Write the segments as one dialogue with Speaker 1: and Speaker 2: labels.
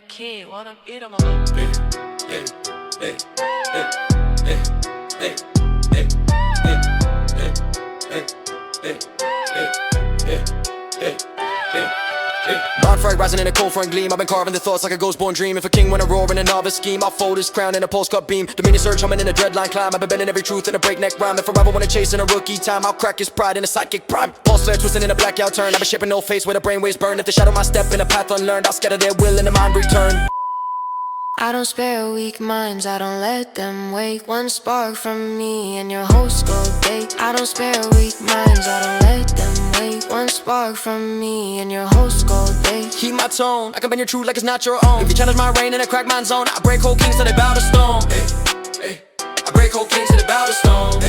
Speaker 1: okay, wanna eat 'em
Speaker 2: Bonfire rising in a cold front gleam. I've been carving the thoughts like a ghost-born dream. If a king wanna roar in a novice scheme, I'll fold his crown in a postcard beam. Dominion surge humming in a dreadline climb. I've been bending every truth in a breakneck rhyme. If I ever wanna chase in a rookie time, I'll crack his pride in a psychic prime. Pulse flare twisting in a blackout turn. I've been shipping no face where the brainwaves burn. If they shadow my step in a path unlearned, I'll scatter their will and the mind return.
Speaker 3: I don't spare weak minds, I don't let them wake. One spark from me and your host go bake. I don't spare weak minds, I don't let them wake. One spark from me and your host go bake.
Speaker 2: Keep my tone, I can bend your truth like it's not your own. If you challenge my reign in a crack mind zone, I break whole kings till they bow to stone. I break whole kings till they bow to stone.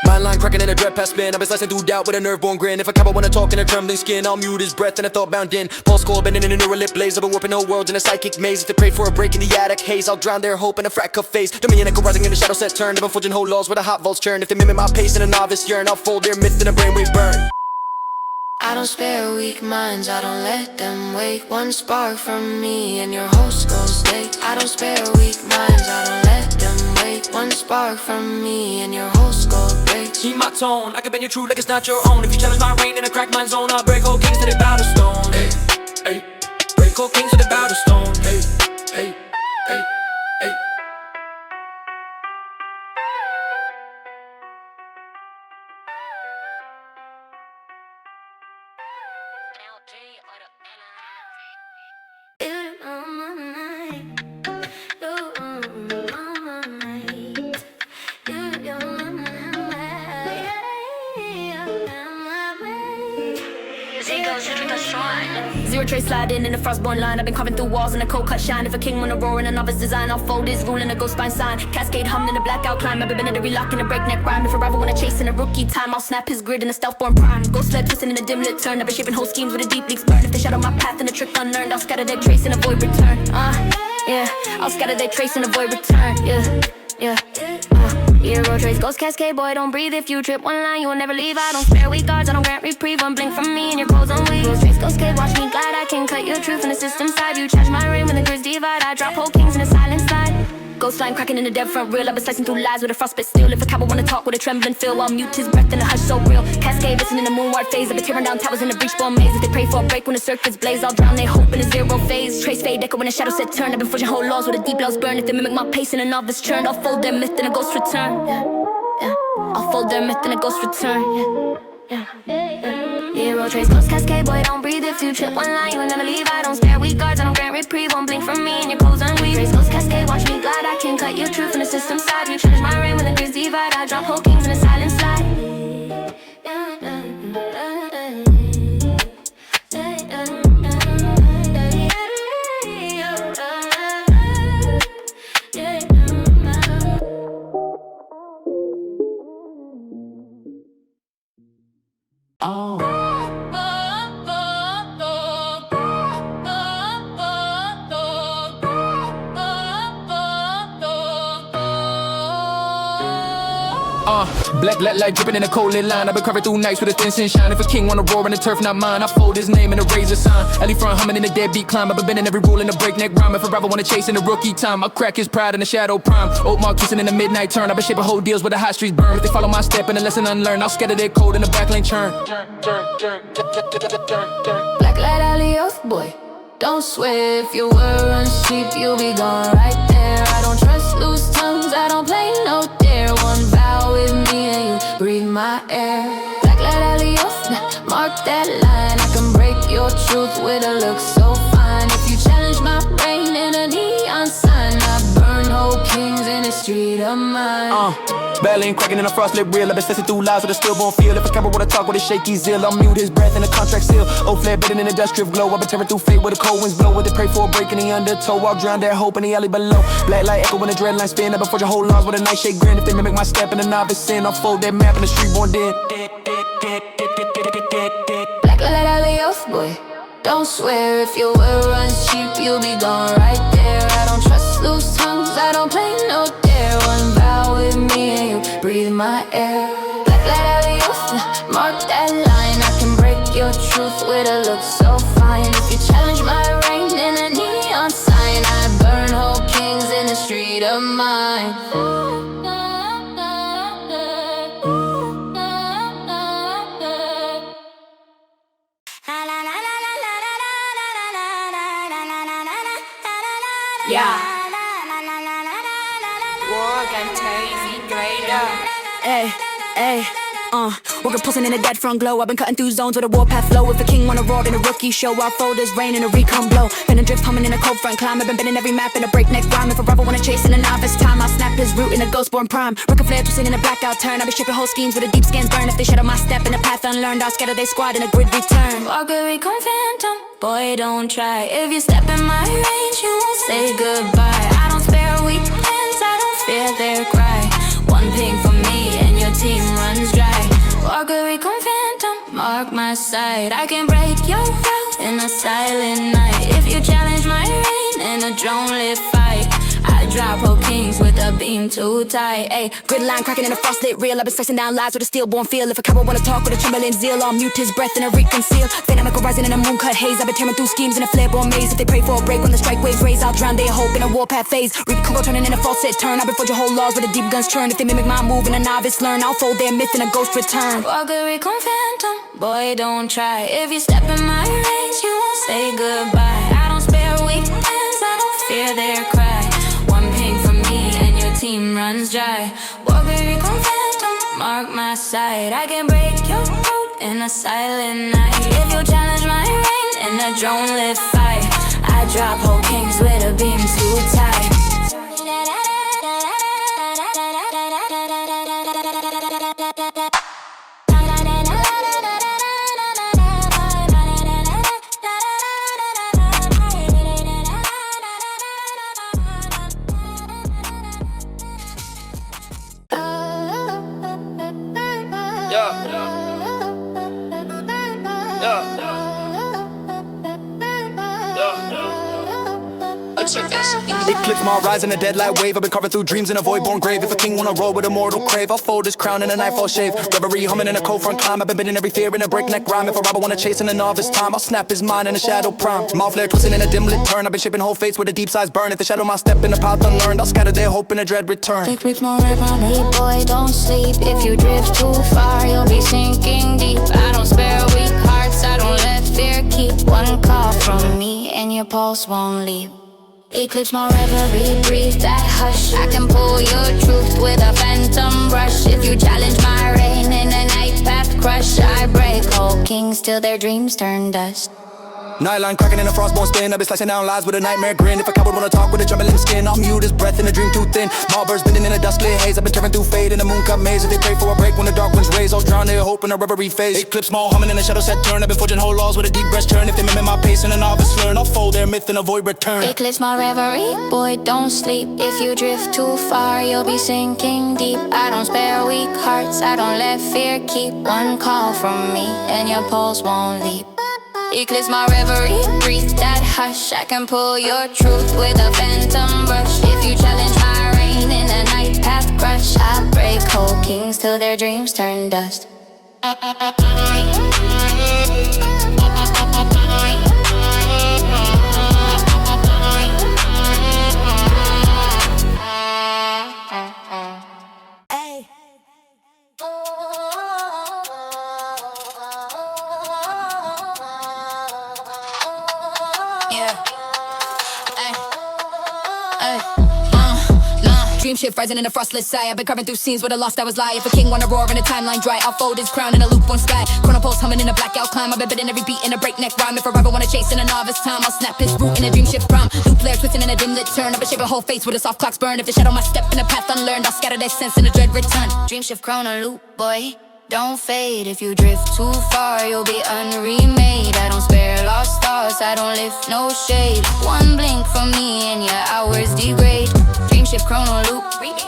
Speaker 2: Mind line cracking in a dread past spin. I've been slicing through doubt with a nerve-born grin. If a cowboy wanna talk in a trembling skin, I'll mute his breath and a thought bound in. Pulse core bending in a neural lip blaze. I've been warping old worlds in a psychic maze. If they pray for a break in the attic haze, I'll drown their hope in a frack cup phase. Dominion echo rising in the shadow set turn. I've been forging whole laws where the hot volts churn. If they mimic my pace in a novice yearn, I'll fold their myth in a brainwave burn.
Speaker 3: I don't spare weak minds, I don't let them wake. One spark from me and your host goes late. I don't spare weak minds, I don't let them wake. One spark from me and your host goes break.
Speaker 2: Keep my tone, I can bend your truth like it's not your own. If you challenge my reign in a crack mind zone, I'll break whole kings till they bow to stone. Break whole kings till they bow to stone.
Speaker 4: Zero trace sliding in the frostborn line. I've been carving through walls in a cold cut shine. If a king wanna roar in a novice design, I'll fold his rule in a ghost spine sign. Cascade hummed in a blackout climb. I've been bending every lock in a breakneck rhyme. If a rival wanna chase in a rookie time, I'll snap his grid in a stealth-born prime. Ghost fled twisting in a dim lit turn. I've been shaping whole schemes with a deep leaks burn. If they shadow my path in a trick unlearned, I'll scatter their trace and avoid return. Yeah, I'll scatter their trace and avoid return. Hero trace, ghost cascade, boy, don't breathe. If you trip one line, you will never leave. I don't spare weak guards, I don't grant reprieve. One blink from me and your clothes on weave. Ghost trace, ghost cave, watch me glide. I can cut your truth in the system side. You charge my ring when the grids divide. I drop whole kings in a silent slide. Ghost line cracking in the dead front real. I've been slicing through lies with a frostbite steel. If a cowboy wanna talk with a trembling feel, I'll mute his breath in a hush so real. Cascade, listening to moonward phase. I've been tearing down towers in a breach-born maze. If they pray for a break when the circuits blaze, I'll drown their hope in a zero phase. Trace fade, echo when the shadow set turn. I've been forging whole laws with a deep loves burn. If they mimic my pace in a novice churn, I'll fold their myth in a ghost return. I'll fold their myth in a ghost return. Hero trace, ghost cascade, boy, don't breathe. If you trip one line, you will never leave. I don't spare weak guards, I don't grant reprieve. One blink from me and your clothes unweave. Trace, ghost cascade, watch me glide. I can cut your truth in the system side. You challenge my reign when the grids divide. I drop whole kings in a silent slide.
Speaker 2: Black light dripping in a cold lit line. I've been carving through nights with a thin sunshine. If a king wanna roar in the turf, not mine, I fold his name in a razor sign. Alley front humming in a deadbeat climb. I've been bending every rule in a breakneck rhyme. If a rival wanna chase in a rookie time, I'll crack his pride in the shadow prime. Old Mark twisting in the midnight turn. I've been shaping whole deals with the high streets burn. If they follow my step and a lesson unlearned, I'll scatter their code in the back lane churn.
Speaker 3: Black light alley off, boy, don't swear. If your word runs cheap, you'll be gone right there. I don't trust loose tongues, I don't play no dare. One vow with me and you breathe my air. Black light alley off, now mark that line. I can break your truth with a look so fine. If you challenge my reign in a neon sign, I burn whole kings in the street of mine.
Speaker 2: Battling, cracking in a frost lit real. I've been slicing through lies with a stillborn feel. If a cowboy wanna talk with a shaky zeal, I'll mute his breath in a contract seal. Old flare bedding in a dust drift glow. I've been tearing through fate where the cold winds blow. What they pray for a break in the undertow, I'll drown their hope in the alley below. Black light echo when the dread line spin. I've been forging whole laws with a nightshade grin. If they mimic my step in a novice sin, I'll fold that map in the street born dead.
Speaker 3: Black light alley off, boy, don't swear. If your word runs cheap, you'll be gone right there. I don't trust loose tongues, I don't play no dare. One vow with me and you breathe my air. Black light alley off, now mark that line. I can break your truth with a look so fine. If you challenge my Yeah. Walk and take it greater.
Speaker 1: Ay, ay. Working pulsing in a dead front glow. I've been cutting through zones with a warpath flow. If a king wanna roar in a rookie show, I'll fold his rain in a recon blow. Been a drift humming in a cold front climb. I've been bending every map in a breakneck rhyme. If a rubber wanna chase in a novice time, I'll snap his root in a ghostborn prime. Rook a flare twisting in a blackout turn. I'll be shaping whole schemes with a deep scans burn. If they shadow my step in a path unlearned, I'll scatter their squad in a grid return.
Speaker 3: Walk away, come phantom. Boy, don't try. If you step in my range, you won't say goodbye. I don't spare weak hands, I don't fear their cry. One ping for me and your team runs dry. Walk away, come phantom, mark my side. I can break your route in a silent night. If you challenge my reign in a drone-lit fight, I drop whole kings with a beam too tight. Ayy, grid line cracking in a frostlit reel. I've been slicing down lies with a stillborn feel. If a coward wanna talk with a trembling zeal, I'll mute his breath and a reconceal. Phantom horizon in a moon-cut haze. I've been tearing through schemes in a flare-born maze. If they pray for a break when the strike waves raise, I'll drown their hope in a warpath phase. Reap Congo turning in a false set turn. I've been forging whole laws with a deep guns churn. If they mimic my move and a novice learn, I'll fold their myth in a ghost return. Walk away, come phantom, boy, don't try. If you step in my range, you won't say goodbye. I don't spare weak hands, I don't fear their cry. One ping for me and your team runs dry. Walk away, come phantom, mark my side. I can break your route in a silent night. If you challenge my reign in a drone-lit fight, I drop whole kings with a beam too tight.
Speaker 2: Eclipse my rise in a deadlight wave. I've been carving through dreams in a void-born grave. If a king wanna roll with a mortal crave, I'll fold his crown in a nightfall shave. Reverie humming in a cold front climb. I've been bending every fear in a breakneck rhyme. If a robber wanna chase in a novice time, I'll snap his mind in a shadow prime. Mouth flare twisting in a dim lit turn. I've been shaping whole fates with a deep size burn. If they shadow my step in a path unlearned, I'll scatter their hope in a dread return.
Speaker 3: Take bricks more right from me, boy, don't sleep. If you drift too far, you'll be sinking deep. I don't spare weak hearts, I don't let fear keep. One call from me and your pulse won't leave. Eclipse my reverie, breathe that hush. I can pull your truth with a phantom brush. If you challenge my reign in a night path crush, I break whole kings till their dreams turn dust.
Speaker 2: Nightline cracking in a frostborn skin. I've been slicing down lies with a nightmare grin. If a coward wanna talk with a trembling skin, I'll mute his breath in a dream too thin. Marbur's bending in a dust-lit haze. I've been tearing through fade in a moon-cut maze. If they pray for a break when the dark winds raise, I'll drown their hope in a reverie phase. Eclipse small humming in a shadow set turn. I've been forging whole laws with a deep breast turn. If they mimic my pace and a novice learn, I'll fold their myth and avoid return.
Speaker 3: Eclipse my reverie, boy, don't sleep. If you drift too far, you'll be sinking deep. I don't spare weak hearts, I don't let fear keep. One call from me and your pulse won't leap. Eclipse my reverie, breathe that hush. I can pull your truth with a phantom brush. If you challenge my reign in a night path crush, I break whole kings till their dreams turn dust.
Speaker 1: Dream shift rising in a frostless sky. I've been carving through scenes where the lost I was lie. If a king wanna roar in a timeline dry, I'll fold his crown in a loop on sky. Chronopulse humming in a blackout climb. I've been bending every beat in a breakneck rhyme. If a rebel wanna chase in a novice time, I'll snap his root in a dream shift prime. Loop flare twisting in a dim lit turn. I've been shaping whole face with a soft clocks burn. If they shadow my step in a path unlearned, I'll scatter their sense in a dread return.
Speaker 3: Dream shift chrono loop, boy, don't fade. If you drift too far, you'll be unremade. I don't spare lost stars, I don't lift no shade. One blink from me and your hours degrade. Dream shift chrono loop,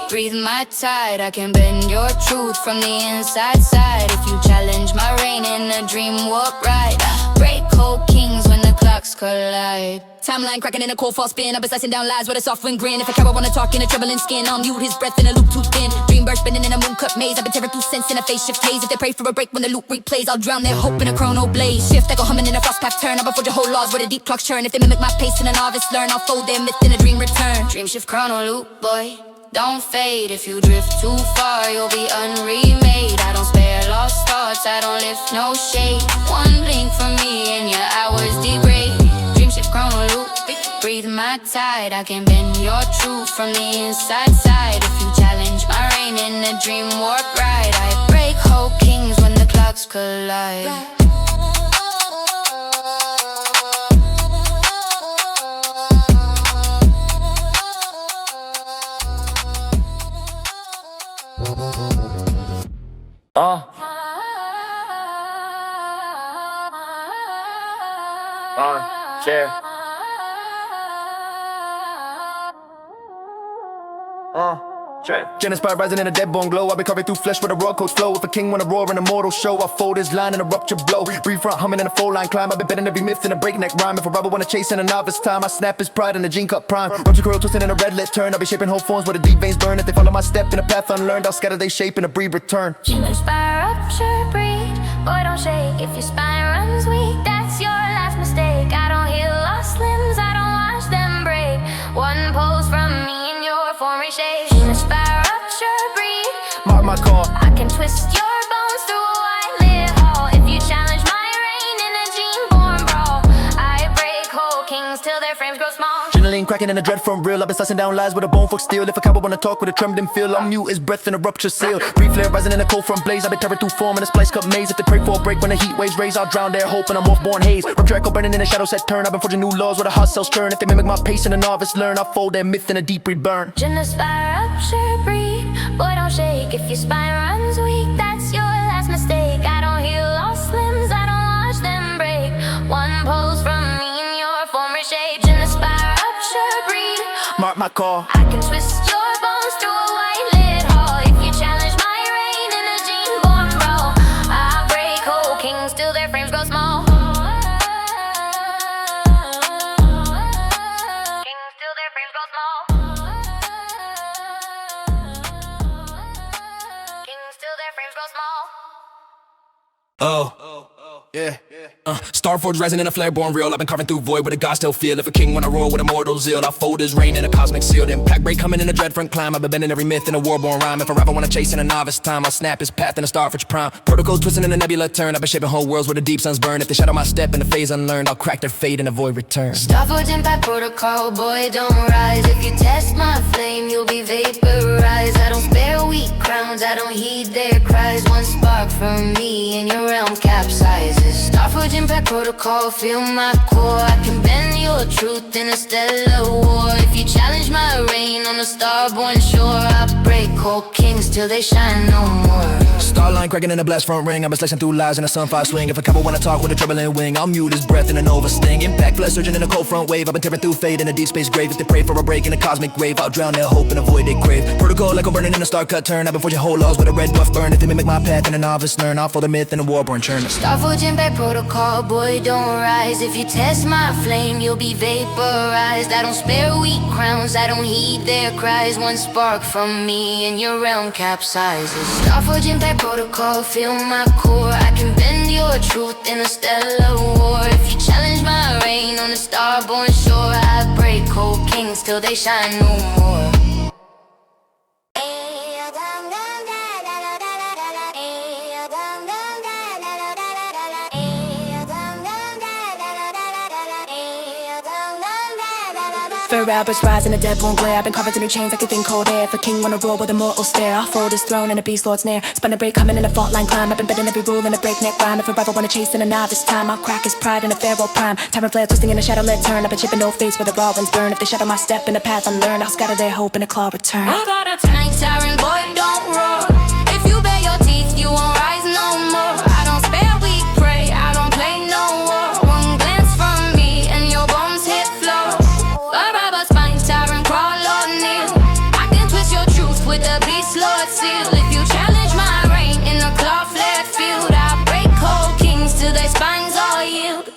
Speaker 3: breathe my tide. I can bend your truth from the inside side. If you challenge my reign in a dream warp ride, I break whole kings when the clocks collide.
Speaker 1: Timeline cracking in a cold false spin. I've been slicing down lies with a soft wind grin. If a coward wanna talk in a trembling skin, I'll mute his breath in a loop too thin. Dream burst spinning in a moon-cut maze. I've been tearing through sense in a face shift haze. If they pray for a break when the loop replays, I'll drown their hope in a chrono blaze. Shift echo humming in a frost path turn. I'll forge your whole laws with a deep clock churn. If they mimic my pace and a novice learn, I'll fold their myth in a dream return.
Speaker 3: Dream shift chrono loop, boy, don't fade. If you drift too far, you'll be unremade. I don't spare lost thoughts, I don't lift no shade. One blink from me and your hours degrade. Dream shift chrono loop, breathe breathe my tide. I can bend your truth from the inside side. If you challenge my reign in a dream warp ride, I break whole kings when the clocks collide.
Speaker 2: Yeah. Gen inspired rising in a dead bone glow. I've been carving through flesh with a raw coach flow. If a king wanna roar in a mortal show, I fold his line in a rupture blow. Breathe front humming in a full line climb. I've been betting every myth in a breakneck rhyme. If a rebel wanna chase in a novice time, I snap his pride in a gene cut prime. Rupture curl twisting in a red lit turn. I'll be shaping whole forms where the deep veins burn. If they follow my step in a path unlearned, I'll scatter they shape in a breed return.
Speaker 4: Inspire, rupture, breed. Boy, don't shake if your spine runs weak. That's your last mistake. I don't heal lost limbs, I don't watch them break. One pose from me and your form reshape. Inspire, rupture, breed.
Speaker 2: Mark my call.
Speaker 4: I can twist your bones through a white lit hall. If you challenge my reign in a gene-born brawl, I break whole kings till their frames grow small.
Speaker 2: Adrenaline cracking in a dread from real. I've been slicing down lies with a bone fuck steel. If a cowboy wanna talk with a trembling feel, I'll mute his breath in a rupture seal. Breathe flare rising in a cold front blaze. I've been tearing through form in a splice cup maze. If they pray for a break when the heat waves raise, I'll drown their hope and I'm off-born haze. Rupture echo burning in the shadow set turn. I've been forging new laws where the hot cells turn. If they mimic my pace and a novice learn, I'll fold their myth in a deep reburn.
Speaker 4: Inspire, rupture, breed. Boy, don't shake if your spine runs weak. That's your last mistake. I don't heal lost limbs, I don't watch them break. One pose from me and your form reshape. Inspire, rupture, breed.
Speaker 2: Mark my call.
Speaker 4: I can twist your bones through a white lit hall. If you challenge my reign in a gene-born brawl, I break whole kings till their frames grow small. Kings till their frames grow small. Kings till their frames grow small.
Speaker 2: Yeah. Starforge rising in a flare born real. I've been carving through void with a god still feel. If a king wanna roar with immortal zeal, I'll fold his reign in a cosmic seal. Impact break coming in a dread front climb. I've been bending every myth in a war-born rhyme. If a rapper wanna chase in a novice time, I'll snap his path in a Starforge prime. Protocols twisting in a nebula turn. I've been shaping whole worlds where the deep suns burn. If they shadow my step in the phase unlearned, I'll crack their fate and avoid return.
Speaker 3: Starforge impact protocol, boy, don't rise. If you test my flame, you'll be vaporized. I don't spare weak crowns, I don't heed their cries. One spark from me and your realm capsizes. Starforge impact protocol, feel my core. I can bend your truth in a stellar war. If you challenge my reign on a starborn shore, I break whole kings till they shine no more.
Speaker 2: Starline cracking in a blast front ring. I've been slicing through lies in a sunfire swing. If a couple wanna talk with a troubling wing, I'll mute his breath in a nova sting. Impact flesh surging in a cold front wave. I've been tearing through fate in a deep space grave. If they pray for a break in a cosmic grave, I'll drown their hope and avoid their crave. Protocol like I'm burning in a star cut turn. I've been forging whole laws with a red buff burn. If they mimic my path in a novice learn, I'll fold the myth in a warborn churn.
Speaker 3: Starforge impact protocol, boy, don't rise. If you test my flame, you'll be vaporized. I don't spare weak crowns, I don't heed their cries. One spark from me and your realm capsizes. Starforge impact protocol, feel my core. I can bend your truth in a stellar war. If you challenge my reign on a starborn shore, I break whole kings till they shine no more.
Speaker 1: For rappers rising a dead bone glare. I've been carving through chains like a thing cold air. If a king wanna roar with a mortal stare, I'll fold his throne in a beast lord's snare. Spun a break coming in a fault line climb. I've been betting every rule in a breakneck rhyme. If a rival wanna chase in a novice time, I'll crack his pride in a pharaoh prime. Time and flare twisting in a shadow lit turn. I've been chipping no face where the raw ones burn. If they shadow my step in a path unlearned, I'll scatter their hope in a claw return.
Speaker 3: I got a tank siren, boy, don't roar. If you bare your teeth, you won't rise no more. I don't spare weak prey, I don't play no war. One glance from me and your bones hit floor. A rubber spine siren, crawl or kneel. I can twist your truth with a beast lord seal. If you challenge my reign in a claw flared field, I break whole kings till their spines all yield.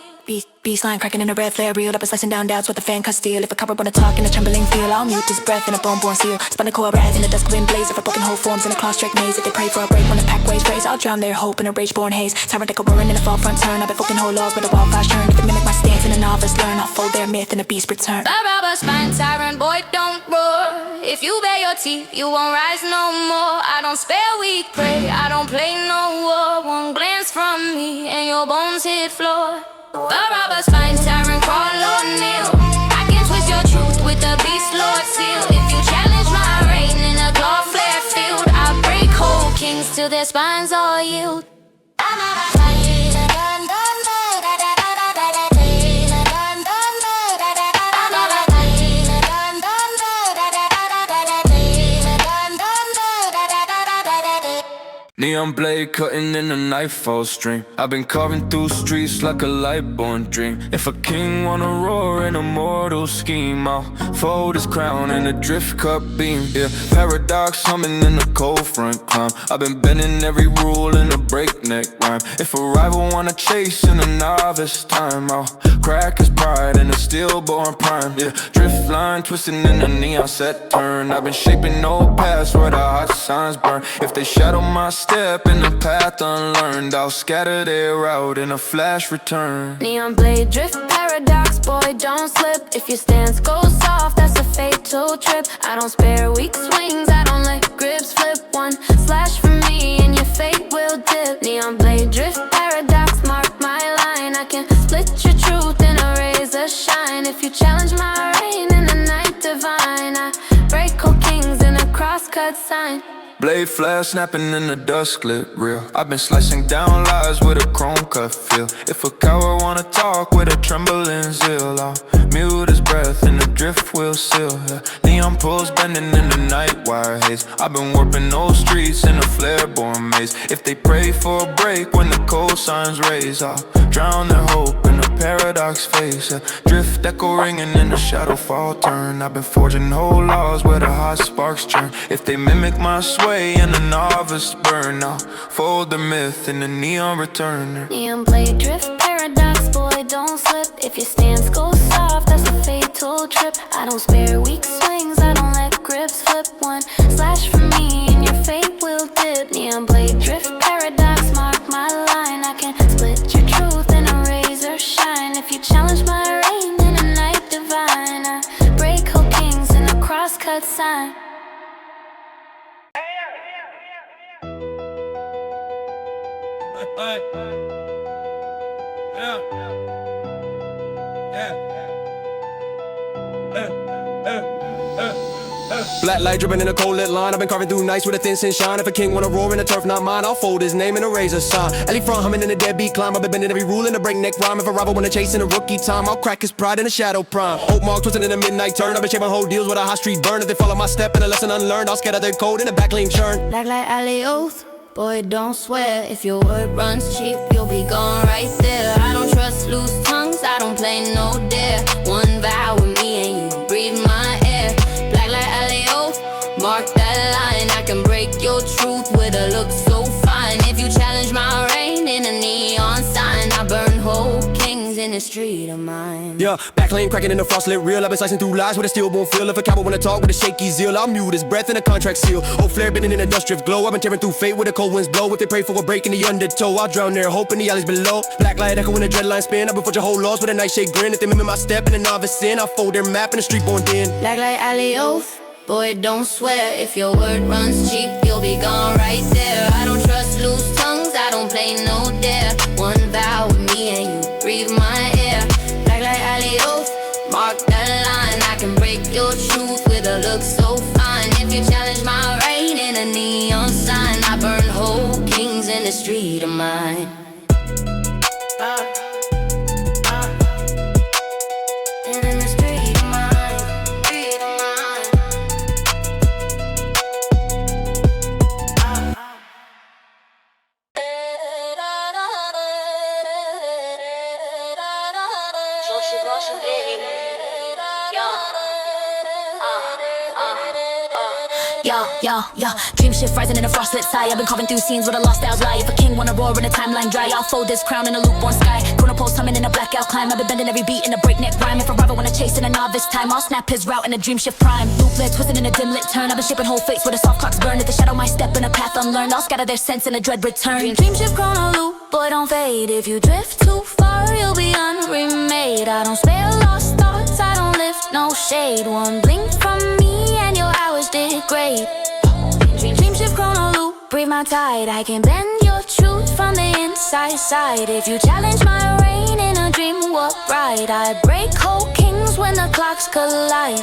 Speaker 1: Beast line cracking in a red flare reeled up and slicing down doubts with a fan cut steel. If a coward wanna talk in a trembling feel, I'll mute his breath in a bone-born seal. Spun a core rise in a dusk wind blaze. If a broken whole forms in a claw-strike maze. If they pray for a break when the pack waves raise, I'll drown their hope in a rage-born haze. Tyrant echo roaring in a fall front turn. I've been fucking whole laws with a wildfire turn. If they mimic my stance in a novice learn, I'll fold their myth in a beast return.
Speaker 3: A rubber spine siren, boy, don't roar. If you bare your teeth, you won't rise no more. I don't spare weak prey, I don't play no war. One glance from me and your bones hit floor. A rubber spine siren, crawl or kneel. I can twist your their spines all yield.
Speaker 5: Neon blade cutting in a nightfall stream. I've been carving through streets like a light-born dream. If a king wanna roar in a mortal scheme, I'll fold his crown in a drift cup beam. Yeah, paradox humming in a cold front climb. I've been bending every rule in a breakneck rhyme. If a rival wanna chase in a novice time, I'll crack his pride in a stillborn prime. Yeah, drift line twisting in a neon set turn. I've been shaping old paths where the hot signs burn. If they shadow my step in the path unlearned, I'll scatter their route in a flash return.
Speaker 3: Neon blade drift paradox, boy, don't slip. If your stance goes soft, that's a fatal trip. I don't spare weak swings, I don't let grips flip. One slash from me and your fate will dip. Neon blade drift paradox, mark my line. I can split your truth in a razor shine. If you challenge my reign in the night divine, I break cold kings in a crosscut sign.
Speaker 5: Blade flash snapping in the dust clip real. I've been slicing down lies with a chrome cut feel. If a coward wanna talk with a trembling zeal, I'll mute his breath and the drift will seal. Yeah. Neon poles bending in the night wire haze. I've been warping those streets in a flare-born maze. If they pray for a break when the cold signs raise, I'll drown their hope in a paradox face. Yeah. Drift echo ringing in the shadow fall turn. I've been forging whole laws where the hot sparks churn. If they mimic my sway and a novice burn, I'll fold the myth in the neon return.
Speaker 3: Neon blade drift paradox, boy, don't slip. If your stance goes soft, that's a fatal trip. I don't spare weak swings, I don't let grips flip. One slash from me and your fate will dip. Neon blade drift paradox, mark my line. I can split your truth in a razor shine. If you challenge my reign in a night divine, I break whole kings in a crosscut sign.
Speaker 2: Black light dripping in a cold lit line. I've been carving through nights with a thin sin shine. If a king wanna roar in the turf, not mine, I'll fold his name in a razor sign. Ellie front humming in a deadbeat climb. I've been bending every rule in a breakneck rhyme. If a rival wanna chase in a rookie time, I'll crack his pride in a shadow prime. Oak mark twisting in a midnight turn. I've been shaping whole deals with a high street burn. If they follow my step and a lesson unlearned, I'll scatter their code in a back lane churn.
Speaker 3: Black light alley oath, boy, don't swear. If your word runs cheap, you'll be gone right there. I don't trust loose tongues, I don't play no dare. One vow with me and you breathe my air. Black light alley oath, mark that line. I can break your truth with a look so fine. If you challenge my reign in a neon sign, I burn whole kings in the street of mine.
Speaker 2: Yeah, back lane cracking in the frostlit real. I've been slicing through lies with a stillborn feel. If a cowboy wanna talk with a shaky zeal, I'll mute his breath in a contract seal. Old flare bending in a dust drift glow. I've been tearing through fate with the cold winds blow. If they pray for a break in the undertow, I'll drown their hope in the alleys below. Black light echo in a dreadline spin. I've been forging whole laws with a nightshade grin. If they mimic my step in a novice sin, I'll fold their map in a street born den.
Speaker 3: Black light alley oath, boy, don't swear. If your word runs cheap, you'll be gone right there. I don't trust loose tongues, I don't play no dare. One vow with me and you breathe my air. Black light alley oath, mark that line. I can break your truth with a look so fine. If you challenge my reign in a neon sign, I burn whole kings in the street of mine. In the street of mine, street of mine.
Speaker 1: Yo, dream shift rising in a frostlit sky. I've been carving through scenes with a lost out lie. If a king wanna roar in a timeline dry, I'll fold this crown in a lukewarm sky. Chrono poles humming in a blackout climb. I've been bending every beat in a breakneck rhyme. If a rival wanna chase in a novice time, I'll snap his route in a dream shift prime. Loop lit, twisting in a dim lit turn. I've been shaping whole fates with a soft clocks burn. If they shadow my step in a path unlearned, I'll scatter their sense in a dread return.
Speaker 3: Dream shift chrono loop, boy, don't fade. If you drift too far, you'll be unremade. I don't spare lost thoughts, I don't lift no shade. One blink from me and your hours degrade. Dream shift chrono loop, breathe my tide. I can bend your truth from the inside side. If you challenge my reign in a dream warp ride, I break whole kings when the clocks collide.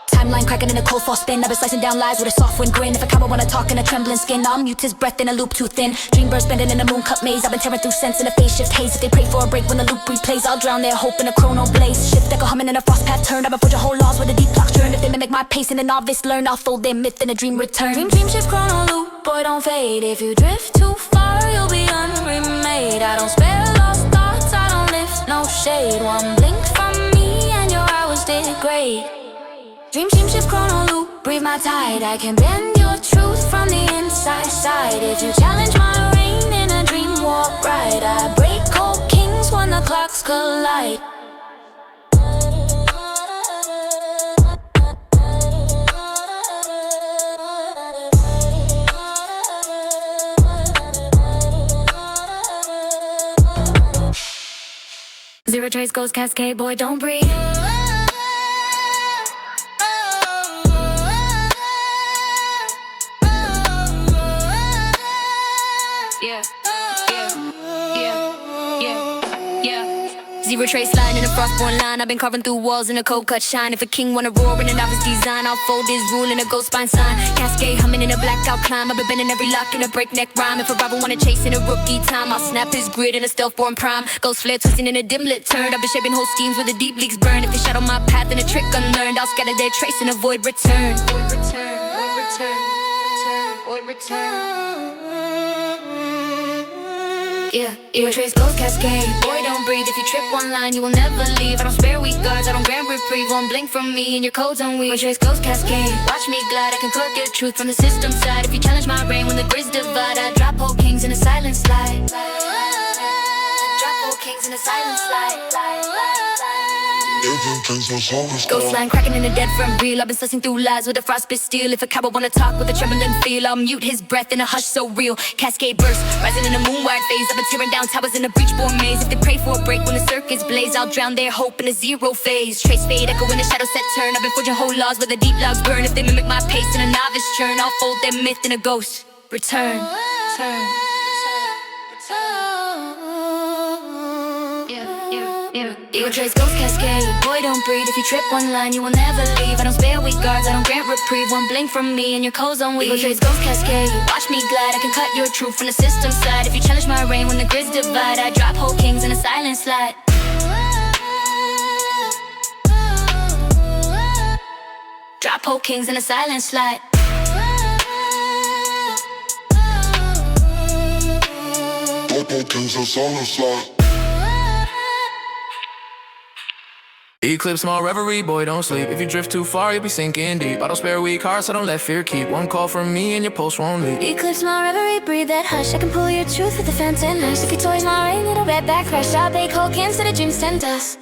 Speaker 1: Time timeline cracking in a cold fall spin. I've been slicing down lies with a soft wind grin. If a coward wanna talk in a trembling skin, I'll mute his breath in a loop too thin. Dreambirds bending in a moon cut maze. I've been tearing through sense in a phase shift haze. If they pray for a break when the loop replays, I'll drown their hope in a chrono blaze. Shift echo humming in a frost path turn. I've been forging whole laws with a deep clock turn. If they mimic my pace and the novice learn, I'll fold their myth in a dream return.
Speaker 4: Dream shift chrono loop, boy don't fade. If you drift too far, you'll be unremade. I don't spare lost thoughts, I don't lift no shade. One blink from me and your hours degrade. Dream shift chrono loop, breathe my tide. I can bend your truth from the inside side. If you challenge my reign in a dream walk ride, I break cold kings when the clocks collide.
Speaker 1: Zero trace goes cascade, boy don't breathe. Zero trace line in a frostborn line. I've been carving through walls in a cold cut shine. If a king wanna roar in a novice design, I'll fold his rule in a ghost spine sign. Cascade humming in a blackout climb. I've been bending every lock in a breakneck rhyme. If a rival wanna chase in a rookie time, I'll snap his grid in a stealth-born prime. Ghost flare twisting in a dim lit turn. I've been shaping whole schemes where the deep leaks burn. If they shadow my path in a trick unlearned, I'll scatter their trace and avoid return. Void return, void return, void return. Your trace goes cascade. Boy, don't breathe. If you trip one line, you will never leave. I don't spare weak guards, I don't grant reprieve. One blink from me and your code's unweave. Your trace goes cascade. Watch me glide, I can cut the truth from the system side. If you challenge my reign when the grids divide, I drop whole kings in a silent slide. Drop whole kings in a silent slide. Ghost line cracking in a dead front reel. I've been slicing through lies with a frostbit steel. If a coward wanna talk with a trembling feel, I'll mute his breath in a hush so real. Cascade burst, rising in a moonwide phase. I've been tearing down towers in a breach-born maze. If they pray for a break when the circuits blaze, I'll drown their hope in a zero phase. Trace fade, echo in a shadow set turn. I've been forging whole laws where the deep logs burn. If they mimic my pace in a novice churn, I'll fold their myth in a ghost return. Your trace goes cascade. Boy, don't breathe. If you trip one line, you will never leave. I don't spare weak guards, I don't grant reprieve. One blink from me and your code's unweave. Your trace goes cascade. Watch me glide, I can cut your truth from the system side. If you challenge my reign when the grids divide, I drop whole kings in a silent slide. Drop whole kings in a silent slide.
Speaker 6: Drop whole kings in a silent slide.
Speaker 5: Eclipse my reverie, boy don't sleep. If you drift too far, you'll be sinking deep. I don't spare weak hearts, so don't let fear keep. One call from me and your pulse won't leave.
Speaker 4: Eclipse my reverie, breathe that hush. I can pull your truth with a fountain hush. If you toys my rain, it'll red back crush. I bake whole cans to the dreams turn dust.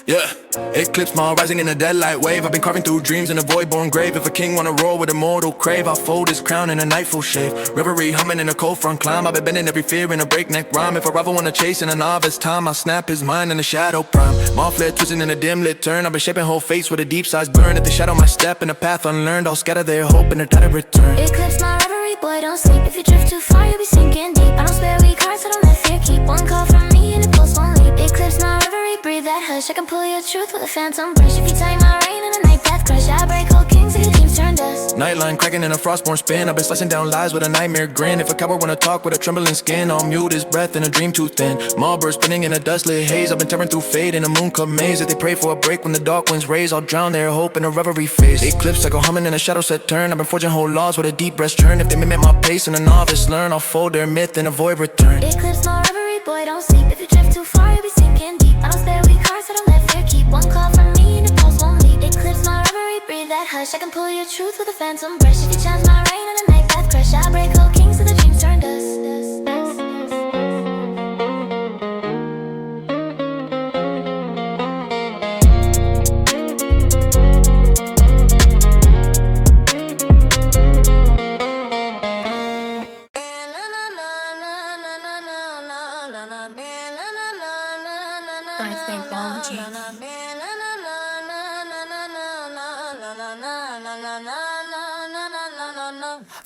Speaker 5: Yeah, eclipse my rising in a dead light wave. I've been carving through dreams in a void-born grave. If a king wanna roar with immortal crave, I'll fold his crown in a nightful shave. Reverie humming in a cold front climb. I've been bending every fear in a breakneck rhyme. If a rival wanna chase in a novice time, I'll snap his mind in a shadow prime. My flare twisting in a dim lit turn. I've been shaping whole face with a deep size burn. If they shadow my step in a path unlearned, I'll scatter their hope in a tide of return.
Speaker 4: Eclipse my reverie, boy don't sleep. If you drift too far, you'll be sinking deep. I don't spare weak hearts, I don't let fear keep. One call from me and the pulse won't leap. Eclipse my reverie, breathe that hush. I can pull your truth with a phantom brush. If you tie my rain in a night path crush, I break whole kings and your dreams turn dust.
Speaker 5: Nightline cracking in a frostborn spin. I've been slicing down lies with a nightmare grin. If a coward wanna talk with a trembling skin, I'll mute his breath in a dream too thin. Marlbird spinning in a dust-lit haze. I've been tearing through fade in a moon-cut maze. If they pray for a break when the dark winds raise, I'll drown their hope in a reverie phase. Eclipse echo humming in a shadow set turn. I've been forging whole laws with a deep breast turn. If they mimic my pace and a novice learn, I'll fold their myth and avoid return.
Speaker 4: Eclipse my reverie, boy don't sleep. If you drift too far, you'll be sinking deep. I don't spare weak hearts, I don't let fear keep. One call from me and the pulse won't leap. Eclipse my reverie, breathe that hush. I can pull your truth with a phantom brush. If you challenge my reign in a night path crush, I break whole kings so the dreams turn dust.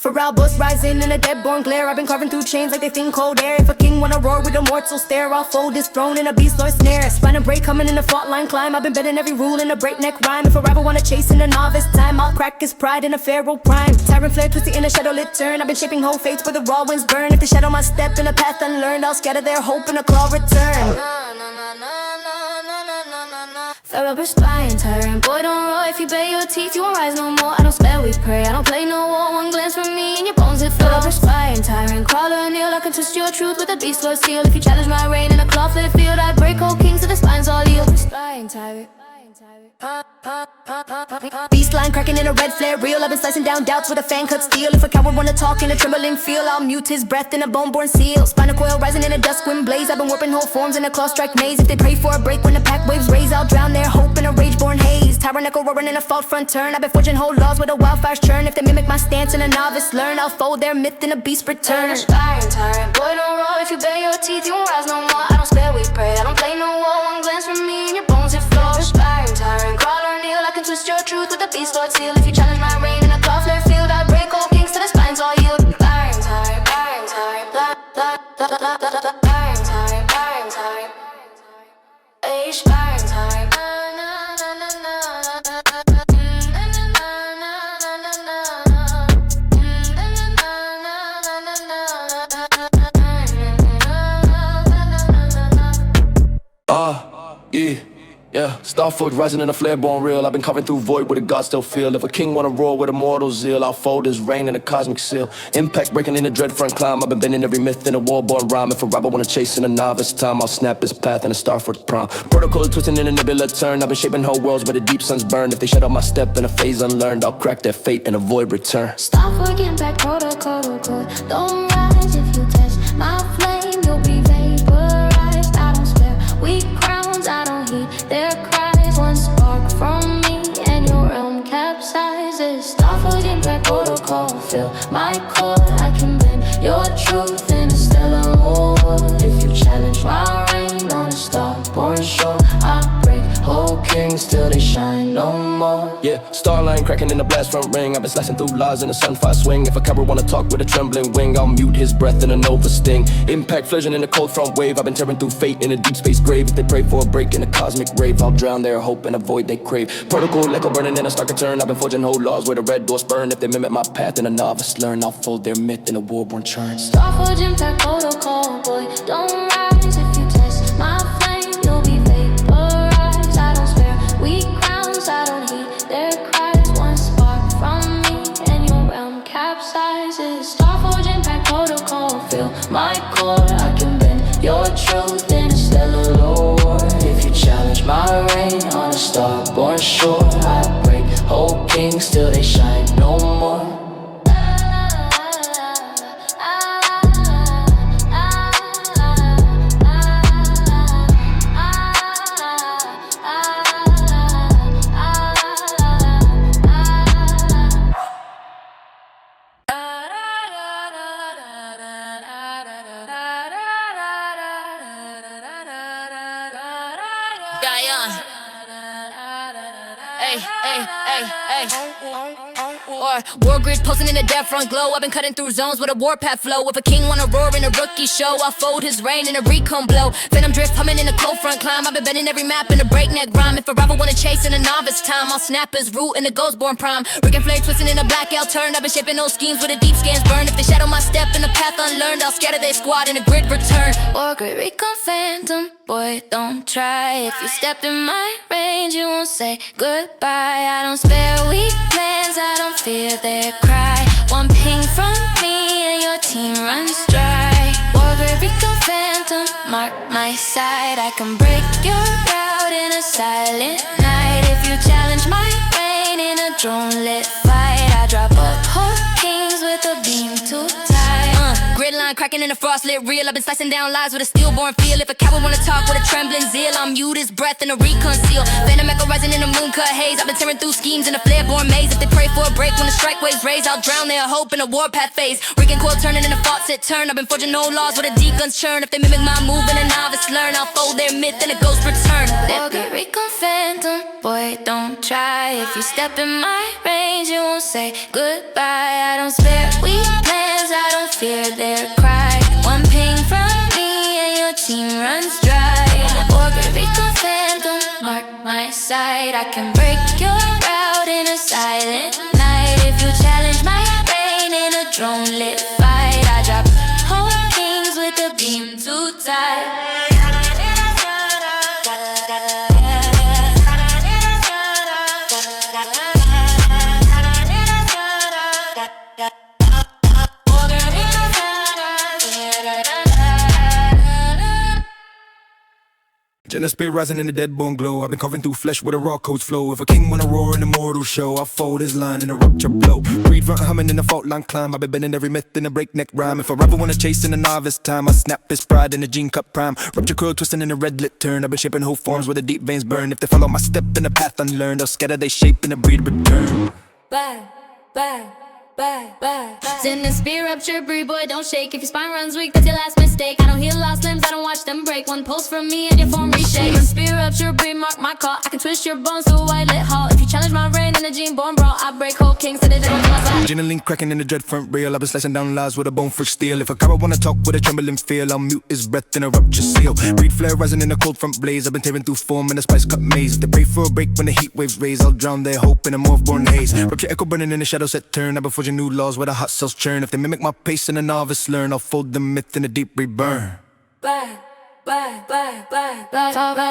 Speaker 1: Pharrell bust rising in a dead-born glare. I've been carving through chains like they think cold air. If a king wanna roar with a mortal stare, I'll fold his throne in a beast or snare. Spine and break coming in a fault line climb. I've been bending every rule in a breakneck rhyme. If a rival wanna chase in a novice time, I'll crack his pride in a pharaoh prime. Tyrant flare twisted in a shadow lit turn. I've been shaping whole fates where the raw winds burn. If they shadow my step in a path unlearned, I'll scatter their hope in a claw return.
Speaker 3: Pharrell perspiring, tyrant. Boy, don't roar. If you bare your teeth, you won't rise no more. I don't spare, we pray. I don't play no war. One glance from me and your bones hit floor. Perspiring, tyrant. Crawl or kneel. I can twist your truth with a beast or steel. If you challenge my reign in a claw-flit field, I'd break whole kings so the spines all yield. Perspiring, tyrant.
Speaker 1: Beastline cracking in a red flare reel. I've been slicing down doubts with a fan cut steel. If a coward wanna talk in a trembling feel, I'll mute his breath in a bone-born seal. Spinal coil rising in a dusk wind blaze. I've been warping whole forms in a claw-strike maze. If they pray for a break when the pack waves raise, I'll drown their hope in a rage-born haze. Tyrannical roaring in a fault front turn. I've been forging whole laws with a wildfire's churn. If they mimic my stance and a novice learn, I'll fold their myth in a beast return.
Speaker 3: Perspiring, tyrant. Boy, don't roar. If you bare your teeth, you won't rise no more. I don't spare, we pray. I don't play no war. One glance from me and your bones hit floor. Perspiring, tyrant. Crawl or kneel. I can twist your truth with a beast or seal. If you challenge my reign in a claw-flit field, I'd break all kings till the spines all yield. Firing, tyrant. Firing, tyrant. Firing, tyrant. Firing, tyrant. Age, firing, tyrant.
Speaker 2: Yeah, Starfoot rising in a flare-born real. I've been carving through void where the gods still feel. If a king wanna roar with immortal zeal, I'll fold his reign in a cosmic seal. Impact breaking in a dread front climb. I've been bending every myth in a war-born rhyme. If a rival wanna chase in a novice time, I'll snap his path in a Starfoot prime. Protocol twisting in a nebula turn. I've been shaping whole worlds where the deep suns burn. If they shut out my step in a phase unlearned, I'll crack their fate and avoid return.
Speaker 3: Stop forgetting back protocol. Don't rise if you test my flame. You'll be vaporized. I don't spare weak crowns. I don't heed their cries. One spark from me and your realm capsizes. Stop forgetting back protocol. Feel my core. I can bend your truth in a stellar war. If you challenge my reign on a star-born shore, I break whole kings till they shine no more.
Speaker 2: Yeah, starline cracking in the blast front ring. I've been slicing through laws in a sunfire swing. If a coward wanna talk with a trembling wing, I'll mute his breath in a nova sting. Impact fission in a cold front wave. I've been tearing through fate in a deep space grave. If they pray for a break in a cosmic rave, I'll drown their hope and avoid they crave. Protocol echo burning in a stark return. I've been forging whole laws where the red doors burn. If they mimic my path and a novice learn, I'll fold their myth in a war-born churn.
Speaker 3: Stop forgetting back protocol, boy. Don't rise if you test my flame. You'll be vaporized. I don't spare weak crowns. I don't heed their cries. One spark from me and your realm capsizes. Stop forgetting back protocol. Feel my core. I can bend your truth in a stellar lore. If you challenge my reign on a star-born shore, I break whole kings till they shine no more.
Speaker 1: War grid posing in the death front glow. I've been cutting through zones with a warpath flow. If a king wanna roar in a rookie show, I'll fold his reign in a recon blow. Phantom drift humming in a cold front climb. I've been bending every map in a breakneck rhyme. If a rival wanna chase in a novice time, I'll snap his root in a ghostborn prime. Rick and flare twisting in a blackout turn. I've been shaping those schemes with the deep scans burn. If they shadow my step in a path unlearned, I'll scatter their squad in a grid return.
Speaker 3: War grid recon phantom. Boy, don't try. If you step in my range, you won't say goodbye. I don't spare weak plans. I don't fear their cry. One ping from me and your team runs dry. War grid recon phantom. Mark my side. I can break your route in a silent night. If you challenge my reign in a drone-lit fight, I drop up whole kings with a beam too tight.
Speaker 1: Gridline cracking in a frostlit reel. I've been slicing down lies with a stillborn feel. If a coward wanna talk with a trembling zeal, I'll mute his breath in a recon seal. Phantom echo rising in a moon cut haze. I've been tearing through schemes in a flare-born maze. If they pray for a break when the strike waves raise, I'll drown their hope in a warpath phase. Rigging coil turning in a faucet turn. I've been forging no laws with a deep guns churn. If they mimic my move and a novice learn, I'll fold their myth and a ghost return.
Speaker 3: Walker, recon phantom, boy, don't try. If you step in my range, you won't say goodbye. I don't spare weak plans, I don't fear their cry. One ping from me and your team runs dry. Walker, recon phantom, mark my side. I can break your route in a silent night. If you challenge my brain in a drone-lit fight, I drop whole kings with a beam too tight.
Speaker 2: Jenna spirit rising in the dead bone glow. I've been carving through flesh with a raw code's flow. If a king wanna roar in a mortal show, I'll fold his line in a rupture blow. Breed front humming in a fault line climb. I've been bending every myth in a breakneck rhyme. If a rapper wanna chase in a novice time, I snap his pride in a gene cut prime. Rupture curl twisting in a red lit turn. I've been shaping whole forms where the deep veins burn. If they follow my step in a path unlearned, I'll scatter they shape in a breed return.
Speaker 3: Bye, bye. Send a spear rupture, breed boy, don't shake. If your spine runs weak, that's your last mistake. I don't heal lost limbs, I don't watch them break. One pulse from me and your form reshape. Spear rupture, breed, mark my call. I can twist your bones to a white lit hall. If you challenge my reign in a gene born brawl, I break whole kings to the dead ones.
Speaker 2: Gin and link cracking in the dread front rail. I've been slicing down lies with a bone for steel. If a coward wanna talk with a trembling feel, I'll mute his breath in a rupture seal. Breed flare rising in a cold front blaze. I've been tearing through form in a spice cut maze. If they pray for a break when the heat waves raise, I'll drown their hope in a morph-born haze. Rupture echo burning in the shadow set turn. I've been forging new laws where the hot cells churn. If they mimic my pace and a novice learn, I'll fold the myth in a deep reburn.
Speaker 3: Bye.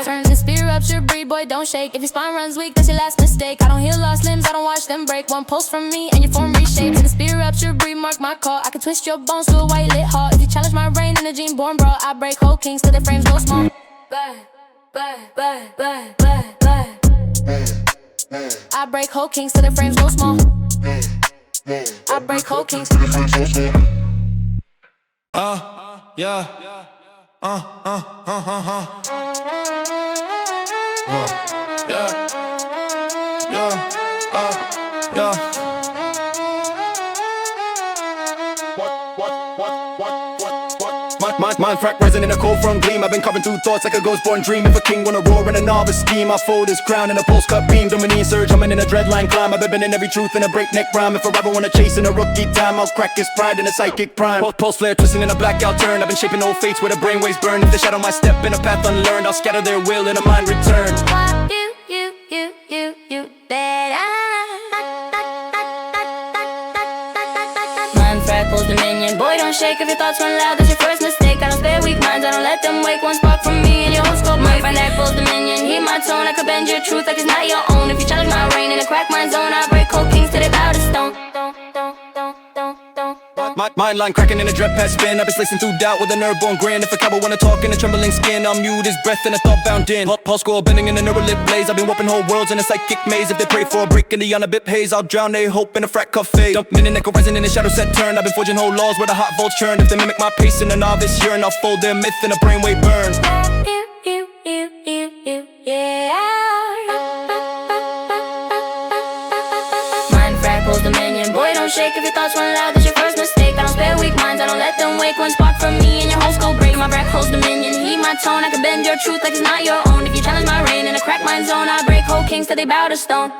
Speaker 3: Turns to spear rupture, breed boy, don't shake. If your spine runs weak, that's your last mistake. I don't heal lost limbs, I don't watch them break. One pulse from me and your form reshapes. In a spear rupture, breed, mark my call. I can twist your bones to a white lit hall. If you challenge my reign in a gene born brawl, I break whole kings till their frames go small. I break whole kings till their frames go small. I break whole kings till their frames go small.
Speaker 5: Yeah.
Speaker 2: Mind frack rising in a cold front gleam. I've been carving through thoughts like a ghost born dream. If a king wanna roar in a novice scheme, I'll fold his crown in a pulse cut beam. Dominion surge, humming in a dreadline climb. I've been bending every truth in a breakneck rhyme. If a rapper wanna chase in a rookie time, I'll crack his pride in a psychic prime. Pulse flare twisting in a blackout turn. I've been shaping old fates where the brainwaves burn. If they shadow my step in a path unlearned, I'll scatter their will in a mind return.
Speaker 3: Frackles dominion, boy don't shake. If your thoughts run loud, that's your first mistake. I don't spare weak minds, I don't let them wake. One spark from me and your whole scope might find that close dominion. Hear my tone, I could bend your truth like it's not your own. If you challenge my reign in a crack mind zone, I break whole kings till they bow to stone.
Speaker 2: Mind line cracking in a dread past spin. I've been slicing through doubt with a nerve-born grin. If a cowboy wanna talk in a trembling skin, I'll mute his breath in a thought bound in. Pulse score bending in a neural lit blaze. I've been warping whole worlds in a psychic maze. If they pray for a break in the unabit haze, I'll drown their hope in a frack cafe. Dumping in echo rising in the shadow set turn. I've been forging whole laws where the hot volts churn. If they mimic my pace in a novice yearn, I'll fold their myth in a brainwave burn.
Speaker 3: Mind frackles dominion, boy don't shake. If your thoughts run loud, that's your first mistake. I don't spare weak minds, I don't let them wake. One spark from me and your whole skull break. My breath holds dominion, heed my tone. I can bend your truth like it's not your own. If you challenge my reign in a crack mind zone, I break whole kings till they bow to stone.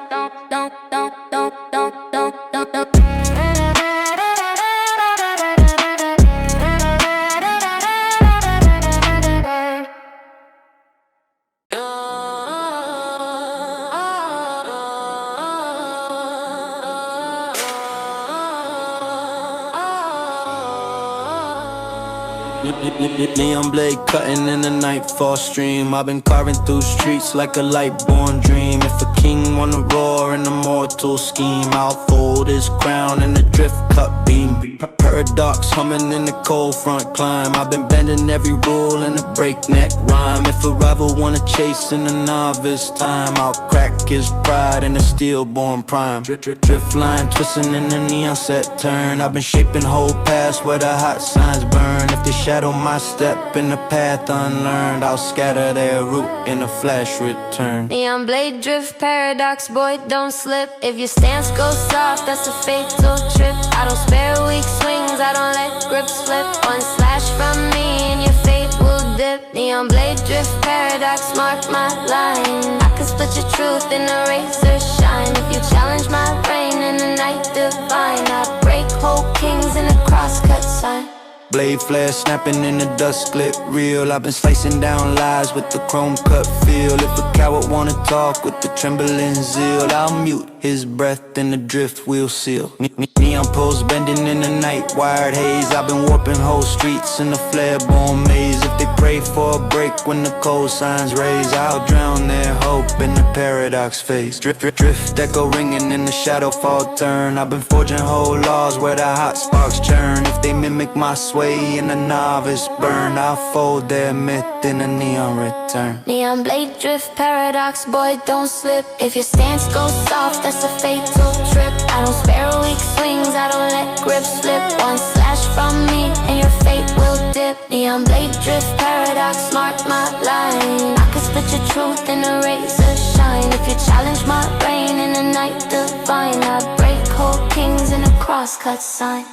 Speaker 5: Neon blade cutting in the nightfall stream. I've been carving through streets like a light-born dream. If a king wanna roar in a mortal scheme, I'll fold his crown in a drift cut beam. Paradox humming in the cold front climb. I've been bending every rule in a breakneck rhyme. If a rival wanna chase in a novice time, I'll crack his pride in a stillborn prime. Drift line twisting in the neon set turn. I've been shaping whole paths where the hot signs burn. If
Speaker 7: they shadow my step in the path unlearned. I'll scatter their route in a flash return.
Speaker 3: Neon blade drift paradox, boy, don't slip. If your stance goes soft, that's a fatal trip. I don't spare weak swings, I don't let grips slip. One slash from me and your fate will dip. Neon blade drift paradox, mark my line. I can split your truth in a razor shine. If you challenge my brain in the night divine, I break whole kings in a crosscut sign.
Speaker 7: Blade flare snapping in the dust, clip real. I've been slicing down lies with the chrome cut feel. If a coward wanna talk with the trembling zeal, I'll mute his breath in the drift wheel seal. Neon poles bending in the night, wired haze. I've been warping whole streets in the flare-born maze. If they pray for a break when the cold signs raise, I'll drown their hope in the paradox phase. Drift, drift, drift, echo ringing in the shadow fall turn. I've been forging whole laws where the hot sparks churn. If they mimic my sway in a novice burn, I'll fold their myth in a neon return.
Speaker 3: Neon blade drift paradox, boy, don't slip. If your stance goes soft, that's a fatal trip. I don't spare weak swings, I don't let grips slip. One slash from me and your fate will dip. Neon blade drift paradox, mark my line. I can split your truth in a razor shine. If you challenge my brain in the night divine, I break whole kings in a crosscut sign.